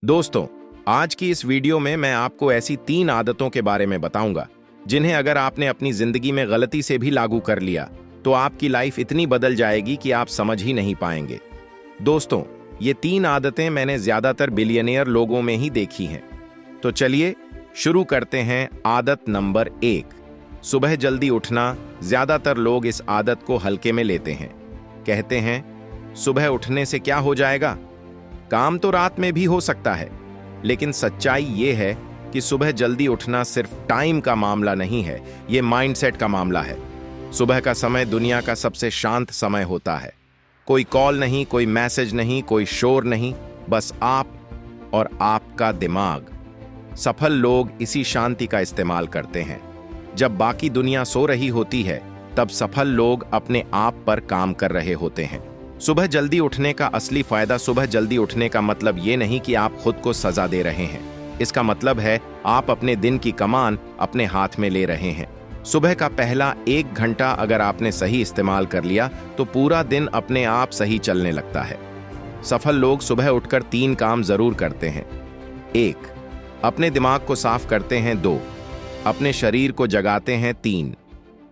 दोस्तों, आज की इस वीडियो में मैं आपको ऐसी 3 आदतों के बारे में बताऊंगा जिन्हें अगर आपने अपनी जिंदगी में गलती से भी लागू कर लिया तो आपकी लाइफ इतनी बदल जाएगी कि आप समझ ही नहीं पाएंगे। दोस्तों, ये 3 आदतें मैंने ज्यादातर बिलियनियर लोगों में ही देखी हैं। तो चलिए शुरू करते हैं। आदत नंबर 1, सुबह जल्दी उठना। ज्यादातर लोग इस आदत को हल्के में लेते हैं। कहते हैं सुबह उठने से क्या हो जाएगा, काम तो रात में भी हो सकता है। लेकिन सच्चाई ये है कि सुबह जल्दी उठना सिर्फ टाइम का मामला नहीं है, ये माइंडसेट का मामला है। सुबह का समय दुनिया का सबसे शांत समय होता है। कोई कॉल नहीं, कोई मैसेज नहीं, कोई शोर नहीं, बस आप और आपका दिमाग। सफल लोग इसी शांति का इस्तेमाल करते हैं। जब बाकी दुनिया सो रही होती है तब सफल लोग अपने आप पर काम कर रहे होते हैं। सुबह जल्दी उठने का असली फायदा। सुबह जल्दी उठने का मतलब ये नहीं कि आप खुद को सजा दे रहे हैं। इसका मतलब है आप अपने दिन की कमान अपने हाथ में ले रहे हैं। सुबह का पहला 1 घंटा अगर आपने सही इस्तेमाल कर लिया तो पूरा दिन अपने आप सही चलने लगता है। सफल लोग सुबह उठकर 3 काम जरूर करते हैं। 1, अपने दिमाग को साफ करते हैं। 2, अपने शरीर को जगाते हैं। 3,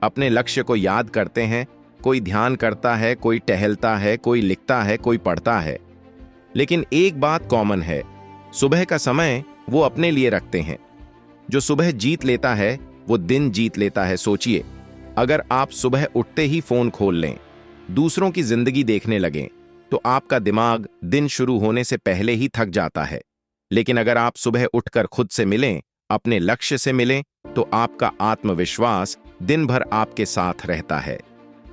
अपने लक्ष्य को याद करते हैं। कोई ध्यान करता है, कोई टहलता है, कोई लिखता है, कोई पढ़ता है। लेकिन एक बात कॉमन है, सुबह का समय वो अपने लिए रखते हैं। जो सुबह जीत लेता है वो दिन जीत लेता है। सोचिए, अगर आप सुबह उठते ही फोन खोल लें, दूसरों की जिंदगी देखने लगें, तो आपका दिमाग दिन शुरू होने से पहले ही थक जाता है। लेकिन अगर आप सुबह उठकर खुद से मिलें, अपने लक्ष्य से मिलें, तो आपका आत्मविश्वास दिन भर आपके साथ रहता है।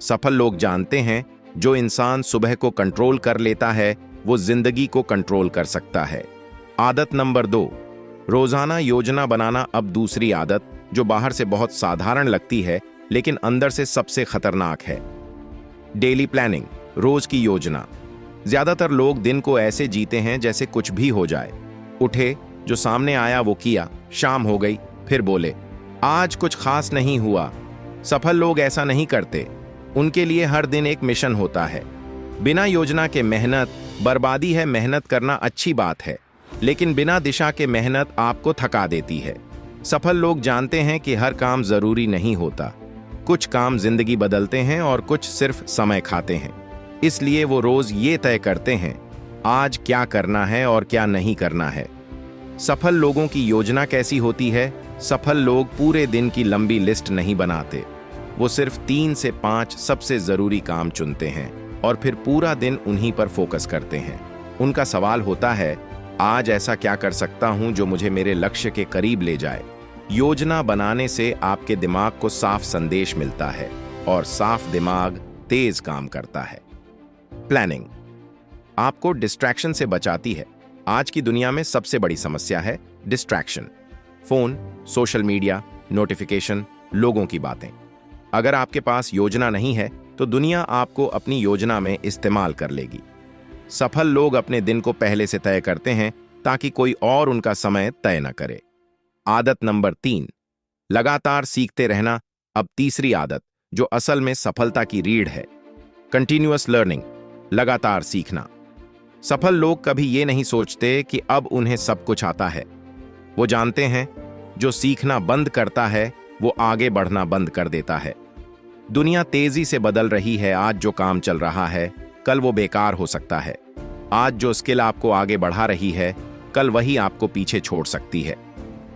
सफल लोग जानते हैं जो इंसान सुबह को कंट्रोल कर लेता है वो जिंदगी को कंट्रोल कर सकता है। आदत नंबर 2, रोजाना योजना बनाना। अब दूसरी आदत जो बाहर से बहुत साधारण लगती है लेकिन अंदर से सबसे खतरनाक है। डेली प्लानिंग, रोज की योजना। ज्यादातर लोग दिन को ऐसे जीते हैं जैसे कुछ भी हो जाए। उठे, जो सामने आया वो किया, शाम हो गई, फिर बोले आज कुछ खास नहीं हुआ। सफल लोग ऐसा नहीं करते। उनके लिए हर दिन एक मिशन होता है। बिना योजना के मेहनत बर्बादी है। मेहनत करना अच्छी बात है, लेकिन बिना दिशा के मेहनत आपको थका देती है। सफल लोग जानते हैं कि हर काम जरूरी नहीं होता। कुछ काम जिंदगी बदलते हैं और कुछ सिर्फ समय खाते हैं। इसलिए वो रोज ये तय करते हैं आज क्या करना है और क्या नहीं करना है। सफल लोगों की योजना कैसी होती है? सफल लोग पूरे दिन की लंबी लिस्ट नहीं बनाते। वो सिर्फ 3 से 5 सबसे जरूरी काम चुनते हैं और फिर पूरा दिन उन्हीं पर फोकस करते हैं। उनका सवाल होता है आज ऐसा क्या कर सकता हूं जो मुझे मेरे लक्ष्य के करीब ले जाए। योजना बनाने से आपके दिमाग को साफ संदेश मिलता है और साफ दिमाग तेज काम करता है। प्लानिंग आपको डिस्ट्रैक्शन से बचाती है। आज की दुनिया में सबसे बड़ी समस्या है distraction. Phone, social media, notification, लोगों की बातें। अगर आपके पास योजना नहीं है तो दुनिया आपको अपनी योजना में इस्तेमाल कर लेगी। सफल लोग अपने दिन को पहले से तय करते हैं ताकि कोई और उनका समय तय न करे। आदत नंबर 3, लगातार सीखते रहना। अब तीसरी आदत जो असल में सफलता की रीढ़ है, कंटिन्यूअस लर्निंग, लगातार सीखना। सफल लोग कभी ये नहीं सोचते कि अब उन्हें सब कुछ आता है। वो जानते हैं जो सीखना बंद करता है वो आगे बढ़ना बंद कर देता है। दुनिया तेजी से बदल रही है। आज जो काम चल रहा है कल वो बेकार हो सकता है। आज जो स्किल आपको आगे बढ़ा रही है कल वही आपको पीछे छोड़ सकती है।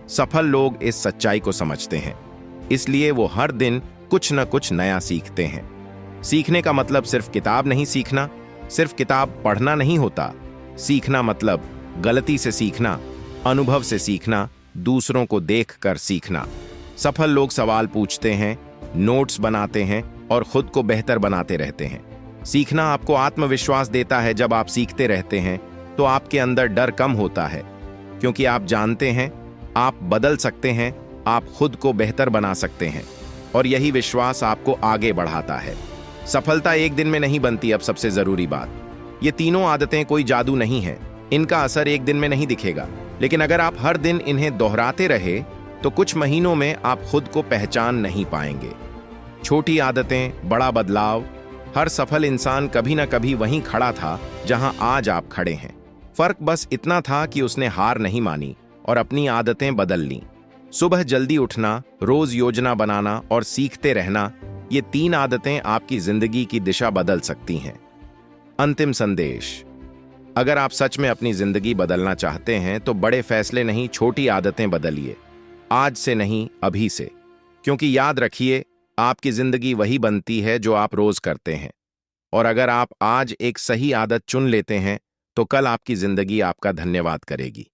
सफल लोग इस सच्चाई को समझते हैं, इसलिए वो हर दिन कुछ न कुछ नया सीखते हैं। सीखने का मतलब सिर्फ किताब नहीं सीखना, सिर्फ किताब पढ़ना नहीं होता। सीखना मतलब गलती से सीखना, अनुभव से सीखना, दूसरों को देखकर सीखना। सफल लोग सवाल पूछते हैं, नोट्स बनाते हैं और खुद को बेहतर बनाते रहते हैं। सीखना आपको आत्मविश्वास देता है। जब आप सीखते रहते हैं तो आपके अंदर डर कम होता है, क्योंकि आप जानते हैं आप बदल सकते हैं, आप खुद को बेहतर बना सकते हैं और यही विश्वास आपको आगे बढ़ाता है। सफलता एक दिन में नहीं बनती। अब सबसे जरूरी बात, ये तीनों आदतें कोई जादू नहीं है। इनका असर एक दिन में नहीं दिखेगा, लेकिन अगर आप हर दिन इन्हें दोहराते रहे तो कुछ महीनों में आप खुद को पहचान नहीं पाएंगे। छोटी आदतें, बड़ा बदलाव। हर सफल इंसान कभी ना कभी वहीं खड़ा था जहां आज आप खड़े हैं। फर्क बस इतना था कि उसने हार नहीं मानी और अपनी आदतें बदल लीं। सुबह जल्दी उठना, रोज योजना बनाना और सीखते रहना, ये 3 आदतें आपकी जिंदगी की दिशा बदल सकती हैं। अंतिम संदेश: अगर आप सच में अपनी जिंदगी बदलना चाहते हैं तो बड़े फैसले नहीं, छोटी आदतें बदलिए। आज से नहीं, अभी से। क्योंकि याद रखिए, आपकी जिंदगी वही बनती है जो आप रोज करते हैं। और अगर आप आज एक सही आदत चुन लेते हैं तो कल आपकी जिंदगी आपका धन्यवाद करेगी।